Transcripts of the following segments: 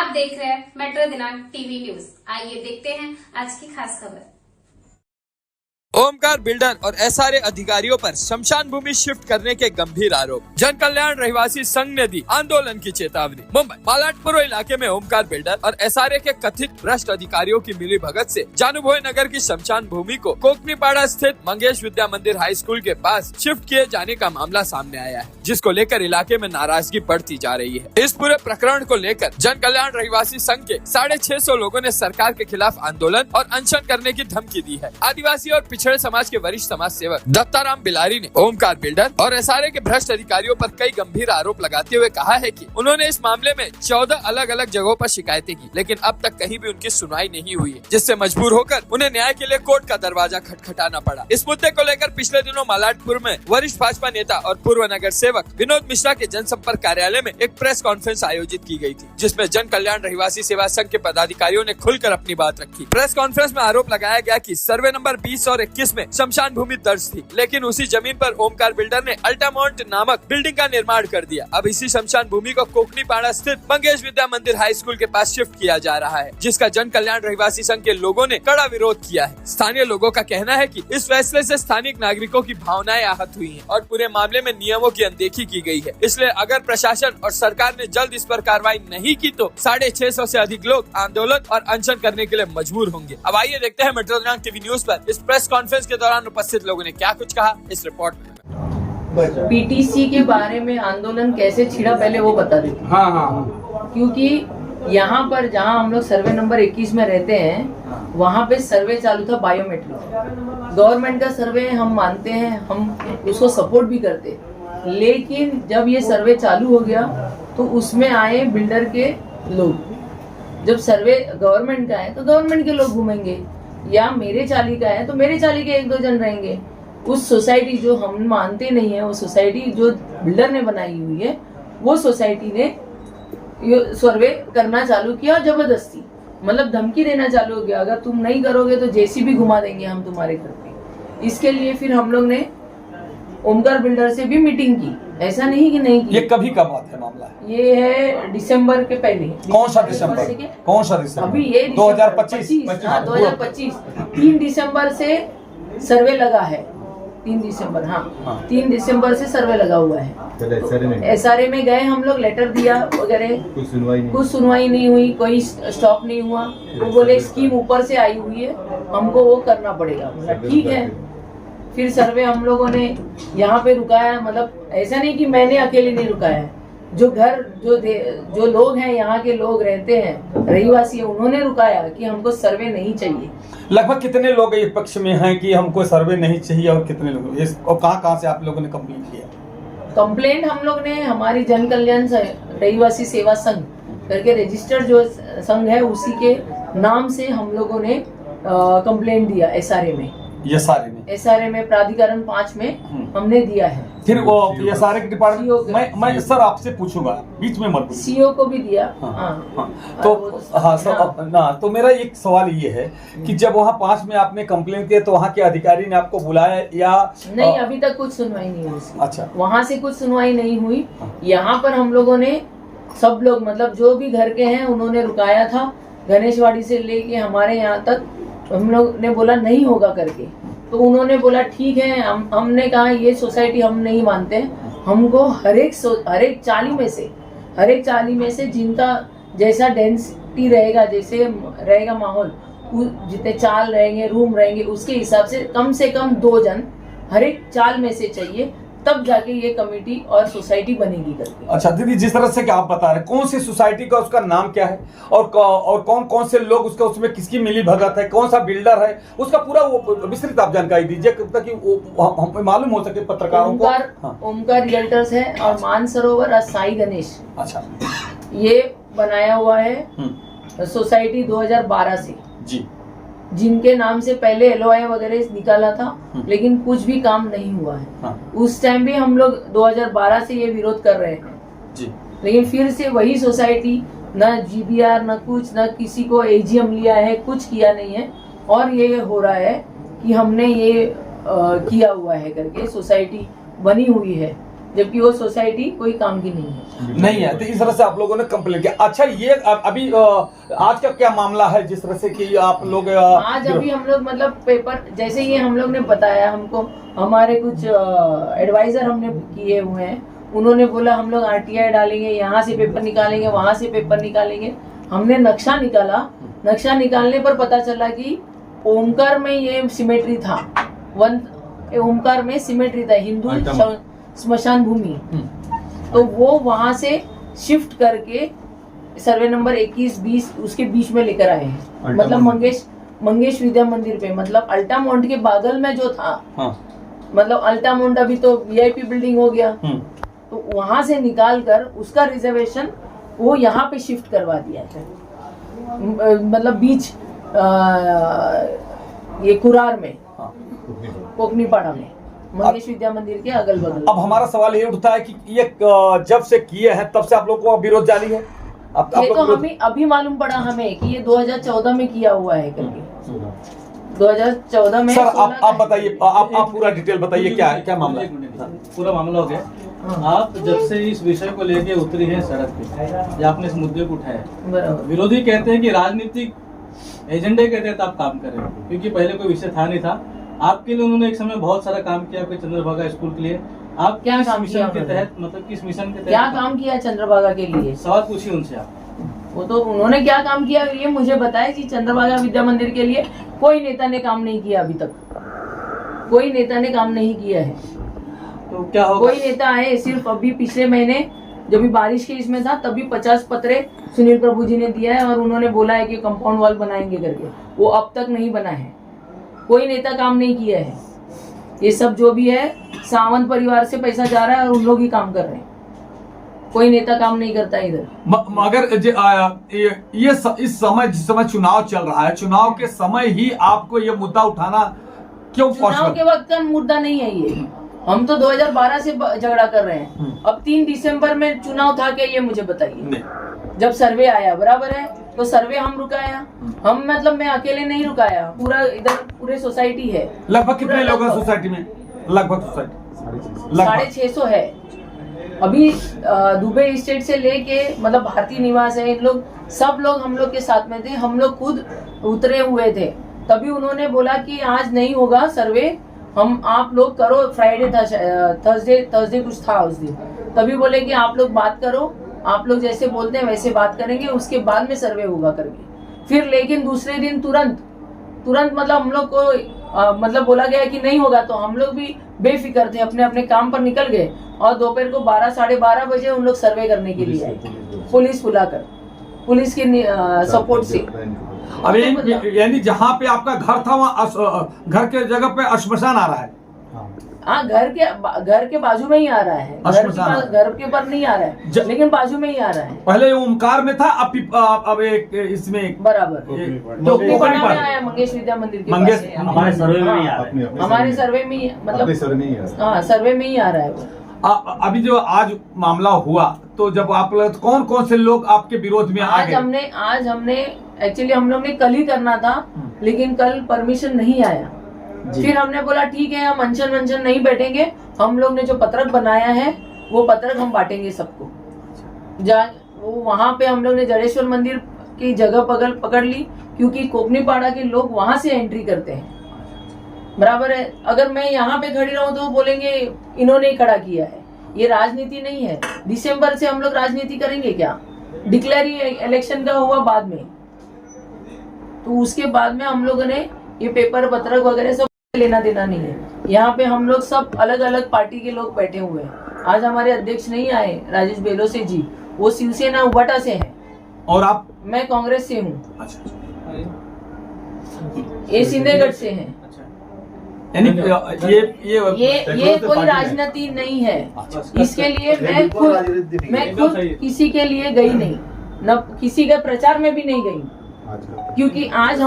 आप देख रहे हैं मेट्रो दिनांक टीवी न्यूज। आइए देखते हैं आज की खास खबर। ओमकार बिल्डर और एसआरए अधिकारियों पर शमशान भूमि शिफ्ट करने के गंभीर आरोप। जन कल्याण रहिवासी संघ ने दी आंदोलन की चेतावनी। मुंबई मालाडपुर इलाके में ओमकार बिल्डर और एसआरए के कथित भ्रष्ट अधिकारियों की मिली भगत से जानूभोई नगर की शमशान भूमि को कोकनीपाड़ा स्थित मंगेश विद्या मंदिर हाई स्कूल के पास शिफ्ट किए जाने का मामला सामने आया है, जिसको लेकर इलाके में नाराजगी बढ़ती जा रही है। इस पूरे प्रकरण को लेकर जन कल्याण रहिवासी संघ के 650 लोगों ने सरकार के खिलाफ आंदोलन और अनशन करने की धमकी दी है। आदिवासी और पिछड़े समाज के वरिष्ठ समाज सेवक दत्ताराम बिलारी ने ओमकार बिल्डर और एसआरए के भ्रष्ट अधिकारियों पर कई गंभीर आरोप लगाते हुए कहा है कि उन्होंने इस मामले में 14 अलग अलग जगहों पर शिकायतें की, लेकिन अब तक कहीं भी उनकी सुनवाई नहीं हुई है, जिससे मजबूर होकर उन्हें न्याय के लिए कोर्ट का दरवाजा खटखटाना पड़ा। इस मुद्दे को लेकर पिछले दिनों मालाडपुर में वरिष्ठ भाजपा नेता और पूर्व नगर सेवक विनोद मिश्रा के जनसंपर्क कार्यालय में एक प्रेस कॉन्फ्रेंस आयोजित की गई थी, जिसमें जन कल्याण रहिवासी सेवा संघ के पदाधिकारियों ने खुलकर अपनी बात रखी। प्रेस कॉन्फ्रेंस में आरोप लगाया गया कि सर्वे नंबर 20 और 21 में शमशान भूमि दर्ज थी, लेकिन उसी जमीन पर ओमकार बिल्डर ने अल्टामाउंट नामक बिल्डिंग का निर्माण कर दिया। अब इसी शमशान भूमि को कोकनीपाड़ा स्थित मंगेश विद्या मंदिर हाई स्कूल के पास शिफ्ट किया जा रहा है, जिसका जन कल्याण रहिवासी संघ के लोगों ने कड़ा विरोध किया है। स्थानीय लोगों का कहना है कि इस फैसले से स्थानिक नागरिकों की भावनाएं आहत हुई हैं और पूरे मामले में नियमों की अनदेखी की गई है। इसलिए अगर प्रशासन और सरकार ने जल्द इस पर कार्रवाई नहीं की तो 650 से अधिक लोग आंदोलन और अनशन करने के लिए मजबूर होंगे। अब आइए देखते हैं मेट्रो दिनांक टीवी न्यूज पर इस प्रेस कॉन्फ्रेंस के दौरान उपस्थित लोगों ने क्या कुछ कहा, इस रिपोर्ट में। पीटीसी के बारे में आंदोलन कैसे छिड़ा पहले वो बता देते। हाँ। क्योंकि यहाँ पर जहाँ हम लोग सर्वे नंबर 21 में रहते हैं, वहाँ पे सर्वे चालू था बायोमेट्रिक। गवर्नमेंट का सर्वे हम मानते हैं, हम उसको सपोर्ट भी करते हैं, लेकिन जब ये सर्वे चालू हो गया तो उसमें आए बिल्डर के लोग। जब सर्वे गवर्नमेंट का है तो गवर्नमेंट के लोग घूमेंगे, या मेरे चाली का है तो मेरे चाली के 1-2 जन रहेंगे। उस सोसाइटी जो हम मानते नहीं है, वो सोसाइटी जो बिल्डर ने बनाई हुई है, वो सोसाइटी ने सर्वे करना चालू किया जबरदस्ती, मतलब धमकी देना चालू हो गया, अगर तुम नहीं करोगे तो जेसीबी घुमा देंगे हम तुम्हारे घर पे। इसके लिए फिर हम लोग ने ओमकार बिल्डर से भी मीटिंग की, ऐसा नहीं कि नहीं की। ये कभी का बात है मामला? ये है दिसंबर के पहले। कौन सा दिसंबर? अभी ये 2025। 2025 3 दिसंबर से सर्वे लगा है। 3 दिसंबर, हाँ 3 दिसंबर से सर्वे लगा हुआ है। एसआरए में गए हम लोग, लेटर दिया वगैरह, कुछ सुनवाई नहीं हुई, कोई स्टॉप नहीं हुआ। वो बोले स्कीम ऊपर से आई हुई है, हमको वो करना पड़ेगा। मतलब ठीक है। फिर सर्वे हम लोगों ने यहाँ पे रुकाया, मतलब ऐसा नहीं कि मैंने अकेले नहीं रुकाया है, जो घर जो लोग हैं, यहाँ के लोग रहते हैं, रहिवासी, उन्होंने रुकाया कि हमको सर्वे नहीं चाहिए। लगभग कितने लोग इस पक्ष में हैं कि हमको सर्वे नहीं चाहिए, और कितने लोग और कहाँ से आप लोगों ने कंप्लेंट किया? कंप्लेंट हम लोग ने हमारी जन कल्याण रहिवासी सेवा संघ करके रजिस्टर्ड जो संघ है, उसी के नाम से हम लोगों ने कंप्लेंट दिया एसआरए में प्राधिकरण 5 में हमने दिया है। फिर वो एसआरए के डिपार्टमेंट मैं सर आपसे पूछूंगा, बीच में मत। सीओ को भी दिया। तो मेरा एक सवाल ये है कि जब वहाँ 5 में आपने कंप्लेंट किया तो वहाँ के अधिकारी ने आपको बुलाया या नहीं? अभी तक कुछ सुनवाई नहीं हुई। अच्छा, वहाँ से कुछ सुनवाई नहीं हुई। यहाँ पर हम लोगों ने सब लोग, मतलब जो भी घर के हैं, उन्होंने रुकाया था। गणेशवाड़ी से लेके हमारे यहाँ तक हम लोग ने बोला नहीं होगा करके, तो उन्होंने बोला ठीक है। हमने कहा ये सोसाइटी हम नहीं मानते, हमको हर एक चाली में से जिनका जैसा डेंसिटी रहेगा, जैसे रहेगा माहौल, जितने चाल रहेंगे, रूम रहेंगे, उसके हिसाब से कम 2 जन हर एक चाल में से चाहिए, तब जाके ये कमेटी और सोसाइटी बनेगी करके। अच्छा दीदी, जिस तरह से कि आप बता रहे, कौन सी सोसाइटी का, उसका नाम क्या है, और कौन कौन से लोग उसका, उसमें किसकी मिली भगत है, कौन सा बिल्डर है, उसका पूरा वो विस्तृत आप जानकारी दीजिए ताकि हमें मालूम हो सके पत्रकारों को। ओमकार रियल्टर्स है और मानसरोवर और साई गणेश। अच्छा, ये बनाया हुआ है सोसाइटी 2012 से जी, जिनके नाम से पहले एलओआई वगैरह निकाला था, लेकिन कुछ भी काम नहीं हुआ है। हाँ। उस टाइम भी हम लोग 2012 से ये विरोध कर रहे हैं जी, लेकिन फिर से वही सोसाइटी, न जीबीआर, न कुछ, न किसी को एजीएम लिया है, कुछ किया नहीं है। और ये हो रहा है कि हमने ये किया हुआ है करके सोसाइटी बनी हुई है, जबकि वो सोसाइटी कोई काम की नहीं है। नहीं है, तो इस तरह से आप लोगों ने कंप्लेन किया। अच्छा, ये अभी आज का क्या मामला है जिस तरह से कि आप लोग आज अभी हम लोग मतलब पेपर जैसे ये हम लोग ने बताया, हमको हमारे कुछ एडवाइजर हमने किए हुए हैं, उन्होंने बोला हम लोग RTI डालेंगे, यहाँ से पेपर निकालेंगे, वहां से पेपर निकालेंगे। हमने नक्शा निकाला, नक्शा निकालने पर पता चला कि ओमकार में ये सिमेट्री था, ओमकार में सिमेट्री था, हिंदू स्मशान भूमि। तो वो वहां से शिफ्ट करके सर्वे नंबर 21-20 उसके बीच में लेकर आए हैं, मतलब मंगेश विद्या मंदिर पे, मतलब अल्टामाउंट के बागल में जो था। हाँ। मतलब अल्टामाउंट अभी तो VIP बिल्डिंग हो गया, तो वहां से निकाल कर उसका रिजर्वेशन वो यहाँ पे शिफ्ट करवा दिया है, मतलब बीच ये कुरार में, कोकनीपाड़ा में, मंगेश विद्या मंदिर के अगल बगल। अब हमारा सवाल ये उठता है कि ये जब से किए हैं तब से आप लोग को विरोध जारी है? ये तो हमें अभी मालूम पड़ा हमें कि ये 2014 में किया हुआ है करके। 2014 में। सर आप बताइए, आप पूरा डिटेल बताइए, क्या है, क्या मामला है? पूरा मामला हो गया। आप जब से इस विषय को लेके उतरी है सड़क पे, या आपने इस मुद्दे को उठाया, विरोधी कहते हैं कि राजनीतिक एजेंडे के तहत आप काम कर रहे हो, क्योंकि पहले कोई विषय था नहीं था आपके लिए। उन्होंने एक समय बहुत सारा काम किया आपके चंद्रभागा स्कूल के लिए। आप क्या किस काम मिशन किया के तहत, मतलब किस मिशन के तहत क्या काम किया चंद्रभागा के लिए? सवाल पूछिए उनसे आप। वो तो उन्होंने क्या काम किया ये मुझे बताया कि चंद्रभागा विद्या मंदिर के लिए कोई नेता ने काम नहीं किया, अभी तक कोई नेता ने काम नहीं किया है। तो क्या होगा? कोई नेता है सिर्फ अभी पिछले महीने जब भी बारिश के इसमें था तभी 50 पत्रे सुनील प्रभु जी ने दिया है, और उन्होंने बोला है कि कंपाउंड वॉल बनाएंगे करके, वो अब तक नहीं बना है। कोई नेता काम नहीं किया है। ये सब जो भी है सावंत परिवार से पैसा जा रहा है और उन लोग ही काम कर रहे हैं, कोई नेता काम नहीं करता इधर। मगर ये इस समय जिस समय चुनाव चल रहा है, चुनाव के समय ही आपको ये मुद्दा उठाना क्यों? चुनाव के वक्त का मुद्दा नहीं है ये। हम तो 2012 से झगड़ा कर रहे हैं। अब 3 दिसंबर में चुनाव था क्या, ये मुझे बताइए। जब सर्वे आया बराबर है, तो सर्वे हम रुकाया, हम मतलब मैं अकेले नहीं रुकाया, पूरा इधर पूरे सोसाइटी है। लगभग कितने लोग हैं सोसाइटी में? लगभग सोसाइटी 650 है। अभी दुबई स्टेट से लेके मतलब भारतीय निवास है, इन लोग सब लोग हम लोग के साथ में थे, हम लोग खुद उतरे हुए थे। तभी उन्होंने बोला कि आज नहीं होगा सर्वे, हम आप लोग करो, फ्राइडे था, थर्सडे कुछ था उस दिन। तभी बोले कि आप लोग बात करो, आप लोग जैसे बोलते हैं वैसे बात करेंगे, उसके बाद में सर्वे होगा करके। फिर लेकिन दूसरे दिन तुरंत मतलब हम लोग को मतलब बोला गया कि नहीं होगा, तो हम लोग भी बेफिक्र थे, अपने अपने काम पर निकल गए, और दोपहर को 12-12:30 बजे उन लोग सर्वे करने के लिए आए, पुलिस बुलाकर, पुलिस के सपोर्ट से। अभी यानी जहाँ पे आपका घर था वहाँ घर के जगह पे श्मशान आ रहा है? हाँ, घर के बाजू में ही आ रहा है, घर के पर नहीं आ रहा है, लेकिन बाजू में ही आ रहा है। पहले ओमकार में था, अब एक इसमें बराबर कोकनीपाड़ा में आया, मंगेश विद्या मंदिर के पास। हमारे सर्वे में ही आ रहा है, हमारे सर्वे में मतलब हाँ सर्वे में ही आ रहा है। अभी जो आज मामला हुआ, तो जब आप लोग कौन से लोग आपके विरोध में आ गए? आज हमने एक्चुअली हम लोग ने कल ही करना था, लेकिन कल परमिशन नहीं आया। फिर हमने बोला ठीक है, हम अनशन नहीं बैठेंगे, हम लोग ने जो पत्रक बनाया है वो पत्रक हम बांटेंगे सबको। वो वहाँ पे हम लोग ने जड़ेश्वर मंदिर की जगह पकड़ ली, क्योंकि कोकनीपाड़ा के लोग वहां से एंट्री करते हैं, बराबर है। अगर मैं यहाँ पे खड़ी रहूं तो बोलेंगे इन्होंने ही खड़ा किया है। ये राजनीति नहीं है। दिसंबर से हम लोग राजनीति करेंगे क्या? डिक्लेयर इलेक्शन का हुआ बाद में, तो उसके बाद में हम लोगों ने ये पेपर पत्रक वगैरह सब लेना देना नहीं है। यहाँ पे हम लोग सब अलग अलग पार्टी के लोग बैठे हुए हैं। आज हमारे अध्यक्ष नहीं आए, राजेश बेलोसे जी, वो शिवसेना उबाटा से हैं। और आप? मैं कांग्रेस से हूँ। अच्छा। ये सिंधेगढ़ से हैं। ये कोई राजनीति नहीं है। इसके लिए मैं खुद किसी के लिए गई नहीं, न किसी के प्रचार में भी नहीं गई, क्योंकि आज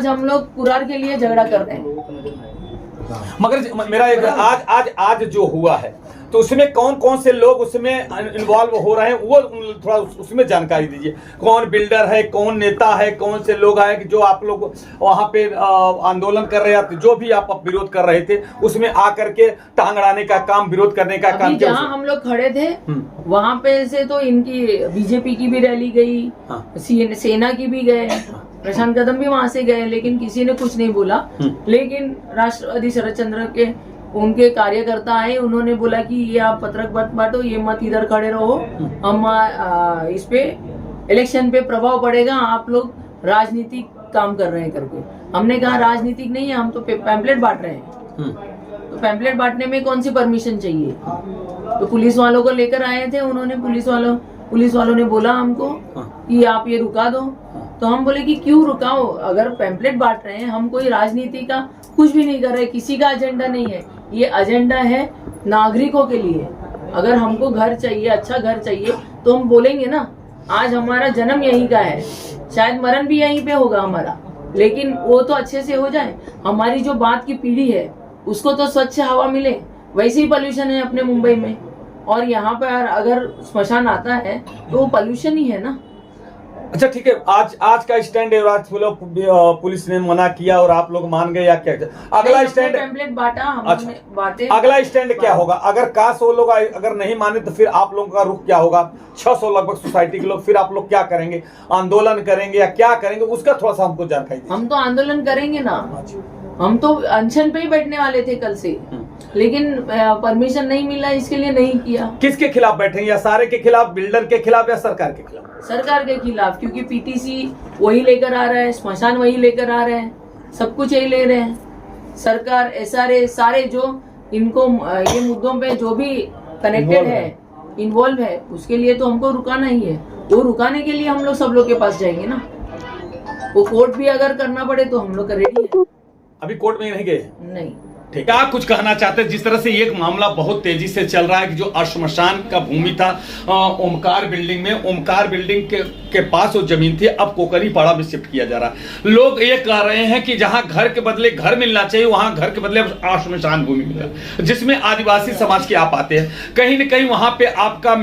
हम लोग कुरार के लिए झगड़ा कर रहे हैं। मगर मेरा एक आज जो हुआ है तो उसमें कौन कौन से लोग उसमें इन्वॉल्व हो रहे हैं वो थोड़ा उसमें जानकारी दीजिए। कौन बिल्डर है, कौन नेता है, कौन से लोग आए जो आप लोग वहां पे आंदोलन कर रहे थे, जो भी आप विरोध कर रहे थे उसमें आकर के टांग अड़ाने का काम, विरोध करने का काम। जहाँ हम लोग खड़े थे वहाँ पे से तो इनकी बीजेपी की भी रैली गई, सेना की भी गए, प्रशांत कदम भी वहाँ से गए, लेकिन किसी ने कुछ नहीं बोला। लेकिन राष्ट्रवादी शरद चंद्र के उनके कार्यकर्ता आए, उन्होंने बोला कि ये आप पत्रक मत बांटो, ये मत इधर खड़े रहो, हम इस पे इलेक्शन पे प्रभाव पड़ेगा, आप लोग राजनीतिक काम कर रहे हैं करके। हमने कहा राजनीतिक नहीं है, हम तो पैम्पलेट बांट रहे हैं। तो पैम्पलेट बांटने में कौन सी परमिशन चाहिए? तो पुलिस वालों को लेकर आए थे, उन्होंने पुलिस वालों ने बोला हमको कि आप ये रुका दो। तो हम बोले कि क्यों रुकाओ, अगर पैम्पलेट बांट रहे हैं, हम कोई राजनीति का कुछ भी नहीं कर रहे, किसी का एजेंडा नहीं है, ये एजेंडा है नागरिकों के लिए। अगर हमको घर चाहिए, अच्छा घर चाहिए, तो हम बोलेंगे ना। आज हमारा जन्म यहीं का है, शायद मरण भी यहीं पे होगा हमारा, लेकिन वो तो अच्छे से हो जाए। हमारी जो बात की पीढ़ी है उसको तो स्वच्छ हवा मिले। वैसे ही पोल्यूशन है अपने मुंबई में, और यहाँ पर अगर स्मशान आता है तो वो पोल्यूशन ही है ना। अच्छा ठीक है, आज का स्टैंड है, आज पुलिस ने मना किया और आप लोग मान गए या क्या? अगला स्टैंड पैम्पलेट बांटा, अच्छा, बातें। अगला स्टैंड क्या होगा? अगर काश वो लोग अगर नहीं माने तो फिर आप लोगों का रुख क्या होगा? 600 लगभग सोसाइटी के लोग, फिर आप लोग क्या करेंगे? आंदोलन करेंगे या क्या करेंगे? उसका थोड़ा सा हमको जानकारी दीजिए। हम तो आंदोलन करेंगे ना, हम तो अनशन पे ही बैठने वाले थे कल से, लेकिन परमिशन नहीं मिला, इसके लिए नहीं किया। किसके खिलाफ बैठेंगे? या सारे के खिलाफ, बिल्डर के खिलाफ या सरकार के खिलाफ? सरकार के खिलाफ, क्योंकि पीटीसी वही लेकर आ रहा है, स्मशान वही लेकर आ रहे हैं, सब कुछ यही ले रहे हैं। सरकार, एसआरए, सारे जो इनको ये मुद्दों पे जो भी कनेक्टेड है, इन्वॉल्व है, उसके लिए तो हमको रुकाना ही है। वो रुकाने के लिए हम लोग सब लोग के पास जाएंगे ना। वो कोर्ट भी अगर करना पड़े तो हम लोग रेडी है। अभी कोर्ट में नहीं गए? नहीं। ठीक, क्या कुछ कहना चाहते हैं? जिस तरह से एक मामला बहुत तेजी से चल रहा है कि जो श्मशान का भूमि था ओमकार बिल्डिंग में, ओमकार बिल्डिंग के पास वो जमीन थी, अब कोकरी पाड़ा में शिफ्ट किया जा रहा है। लोग ये कह रहे हैं कि जहां घर के बदले घर मिलना चाहिए, वहां घर के बदले श्मशान भूमि मिला, जिसमें आदिवासी समाज के आप आते हैं, कहीं न कहीं वहां पे आपका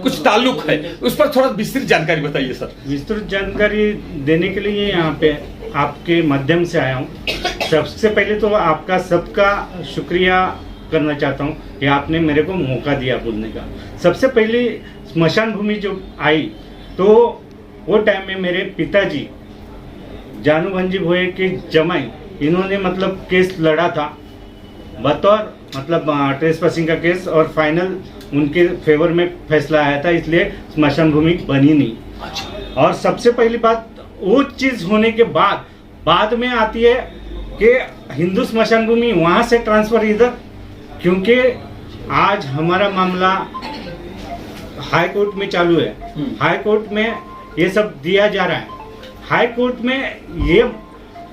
कुछ ताल्लुक है, उस पर थोड़ा विस्तृत जानकारी बताइए सर। विस्तृत जानकारी देने के लिए यहाँ पे आपके माध्यम से आया हूँ। सबसे पहले तो आपका सबका शुक्रिया करना चाहता हूँ कि आपने मेरे को मौका दिया बोलने का। सबसे पहले स्मशान भूमि जो आई तो वो टाइम में मेरे पिताजी जानू भंजी भोये के जमाई, इन्होंने मतलब केस लड़ा था बतौर मतलब ट्रेसपासिंग का केस, और फाइनल उनके फेवर में फैसला आया था, इसलिए स्मशान भूमि बनी नहीं। और सबसे पहली बात वो चीज होने के बाद में आती है कि हिंदू स्मशान भूमि वहां से ट्रांसफर इधर, क्योंकि आज हमारा मामला हाई कोर्ट में चालू है। हाई कोर्ट में ये सब दिया जा रहा है। हाई कोर्ट में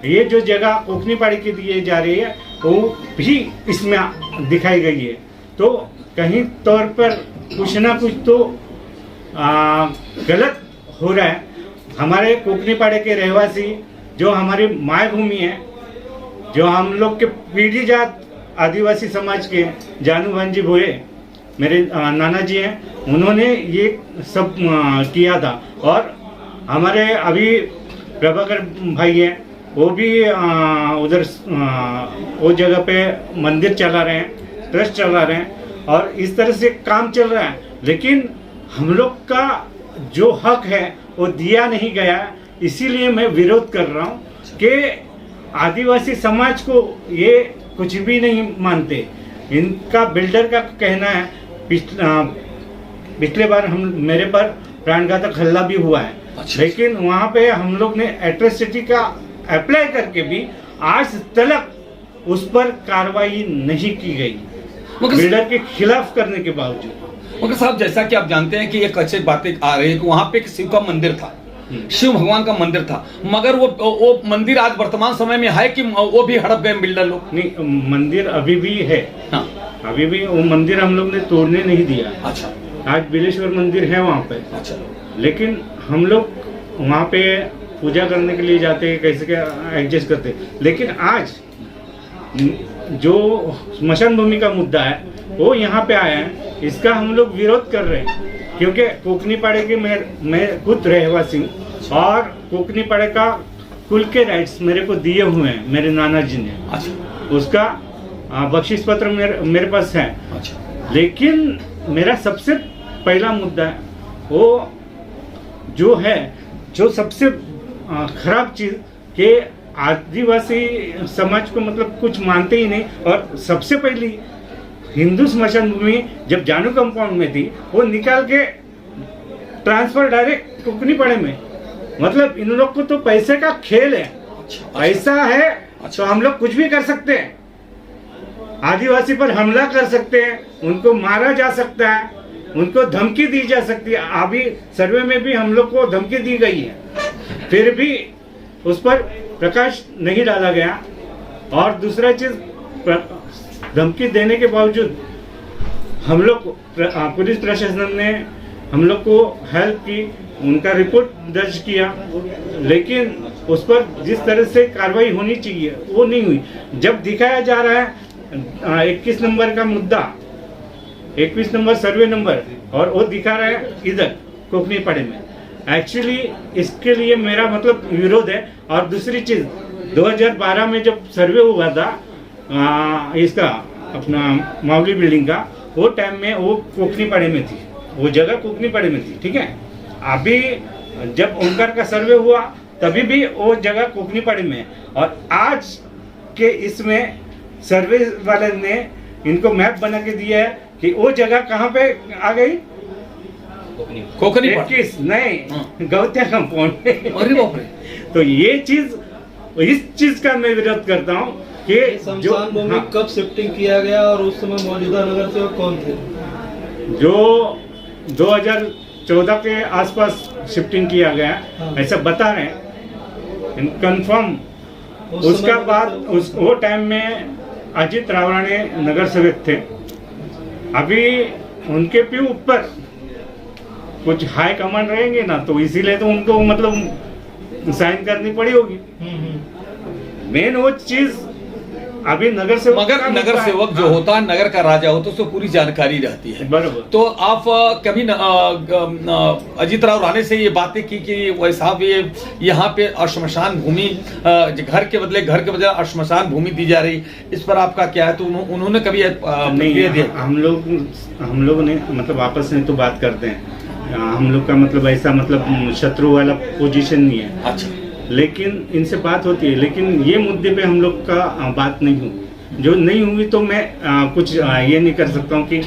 ये जो जगह कोकनी पाड़ी की दी जा रही है वो भी इसमें दिखाई गई है। तो कहीं तौर पर कुछ ना कुछ तो गलत हो रहा है। हमारे कोकनी पाड़े के रहवासी जो हमारी मायभूमि है, जो हम लोग के पीढ़ी जात आदिवासी समाज के जानू भांजी भोये मेरे नाना जी हैं, उन्होंने ये सब किया था। और हमारे अभी प्रभाकर भाई हैं, वो भी उधर वो जगह पे मंदिर चला रहे हैं, ट्रस्ट चला रहे हैं, और इस तरह से काम चल रहा है। लेकिन हम लोग का जो हक है वो दिया नहीं गया, इसीलिए मैं विरोध कर रहा हूँ कि आदिवासी समाज को ये कुछ भी नहीं मानते। इनका बिल्डर का कहना है, पिछले बार मेरे पर प्राणघातक हमला भी हुआ है। अच्छा। लेकिन वहाँ पे हम लोग ने एट्रोसिटी का अप्लाई करके भी आज तक उस पर कार्रवाई नहीं की गई, बिल्डर के खिलाफ करने के बावजूद। मगर साहब, जैसा कि आप जानते हैं कि ये कच्चे बातें आ रही है कि वहाँ पे एक शिव का मंदिर था, शिव भगवान का मंदिर था, मगर वो मंदिर आज वर्तमान समय में है कि वो भी हड़प गए बिल्डर लोग? नहीं, मंदिर अभी भी है। हाँ। अभी भी वो मंदिर हम लोग ने तोड़ने नहीं दिया। अच्छा। आज बिलेश्वर मंदिर है वहाँ पे। अच्छा। लेकिन हम लोग वहाँ पे पूजा करने के लिए जाते हैं, कैसे क्या एडजस्ट करते। लेकिन आज जो स्मशान भूमि का मुद्दा है वो यहाँ पे आया है, इसका हम लोग विरोध कर रहे हैं। क्योंकि कोकनीपाड़े के मैं खुद रहवासी हूँ और कोकनीपाड़े का कुल के राइट्स मेरे को दिए हुए हैं मेरे नाना जी ने। उसका बख्शिश पत्र मेरे पास है। लेकिन मेरा सबसे पहला मुद्दा है वो जो है, जो सबसे खराब चीज के आदिवासी समाज को मतलब कुछ मानते ही नहीं। और सबसे पहली हिंदू स्मशान भूमि जब जानू कंपाउंड में थी वो निकाल के ट्रांसफर डायरेक्ट कोकनीपाड़े में। मतलब इन लोग को तो पैसे का खेल है। ऐसा है तो हम लोग कुछ भी कर सकते हैं, आदिवासी पर हमला कर सकते हैं, उनको मारा जा सकता है, उनको धमकी दी जा सकती है। अभी सर्वे में भी हम लोग को धमकी दी गई है, फिर भी उस पर प्रकाश नहीं डाला गया। और दूसरा चीज, धमकी देने के बावजूद हम लोग पुलिस प्रशासन ने हम लोग को हेल्प की, उनका रिपोर्ट दर्ज किया, लेकिन उस पर जिस तरह से कार्रवाई होनी चाहिए वो नहीं हुई। जब दिखाया जा रहा है 21 नंबर का मुद्दा, 21 नंबर सर्वे नंबर, और वो दिखा रहा है इधर कोकनीपाड़े में, एक्चुअली इसके लिए मेरा मतलब विरोध है। और दूसरी चीज, 2012 में जब सर्वे हुआ था इसका अपना मावली बिल्डिंग का, वो टाइम में वो कोकनीपाड़े में थी, वो जगह कोकनीपाड़े में थी, ठीक है। अभी जब ओंकार का सर्वे हुआ तभी भी वो जगह कोकनीपाड़े में है। और आज के इसमें सर्वे वाले ने इनको मैप बना के दिया है कि वो जगह कहाँ पे आ गई, कोकनीपाड़ा 21 नहीं गौत्या कंपाउंड में। अरे बाप रे। तो ये चीज, इस चीज का मैं विरोध करता हूँ कि जो शमशान भूमि कब शिफ्टिंग किया गया और उस समय मौजूदा नगर सेवक कौन थे? जो 2014 के आसपास शिफ्टिंग किया गया ऐसा बता रहे हैं कंफर्म। उसका बाद वो टाइम में अजित रावराणे नगर सेवक थे। अभी उनके भी ऊपर कुछ हाई कमांड रहेंगे ना, तो इसीलिए तो उनको मतलब साइन करनी पड़ी होगी। मेन वो चीज अभी नगर सेवक, मगर नगर सेवक जो होता है, नगर का राजा होता है, उसको पूरी जानकारी रहती है। बराबर। तो आप कभी अजीत राव राणे से ये बातें की कि वही साहब ये यहाँ पे श्मशान भूमि घर के बदले श्मशान भूमि दी जा रही, इस पर आपका क्या है? तो उन्होंने कभी नहीं दिया? हम लोग ने मतलब आपस में तो बात करते हैं, हम लोग का मतलब ऐसा मतलब शत्रु वाला पोजीशन नहीं है। अच्छा। लेकिन इनसे बात होती है, लेकिन ये मुद्दे पे हम लोग का बात नहीं हुई। जो नहीं हुई तो मैं कुछ ये नहीं कर सकता हूँ कि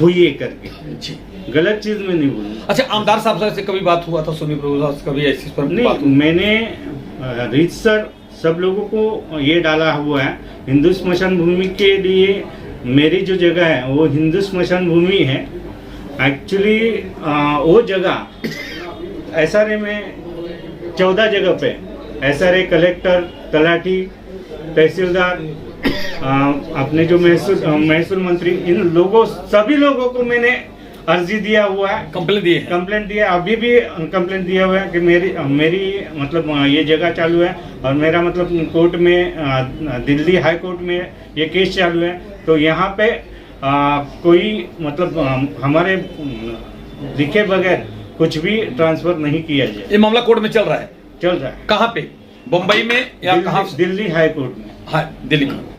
हुई है करके गलत चीज में नहीं बोलूँगा। अच्छा, आमदार साहब से कभी बात हुआ था? सुनी प्रभु साहब से कभी ऐसी पर नहीं, बात हुई? मैंने रीतसर सब लोगों को ये डाला हुआ है, हिंदू स्मशान भूमि के लिए मेरी जो जगह है वो हिंदू स्मशान भूमि है। एक्चुअली वो जगह SRA में 14 जगह पे SRA, कलेक्टर, तलाठी, तहसीलदार, अपने जो महसूल मंत्री, इन लोगों सभी लोगों को मैंने अर्जी दिया हुआ है, कंप्लेंट दिया। अभी भी कंप्लेंट दिया हुआ है कि मेरी मतलब ये जगह चालू है और मेरा मतलब कोर्ट में दिल्ली हाई कोर्ट में ये केस चालू है। तो यहाँ पे कोई मतलब हमारे लिखे बगैर कुछ भी ट्रांसफर नहीं किया जाए। ये मामला कोर्ट में चल रहा है? चल रहा है। कहाँ पे? बम्बई में या कहाँ? दिल्ली हाई कोर्ट में। हाँ, दिल्ली में।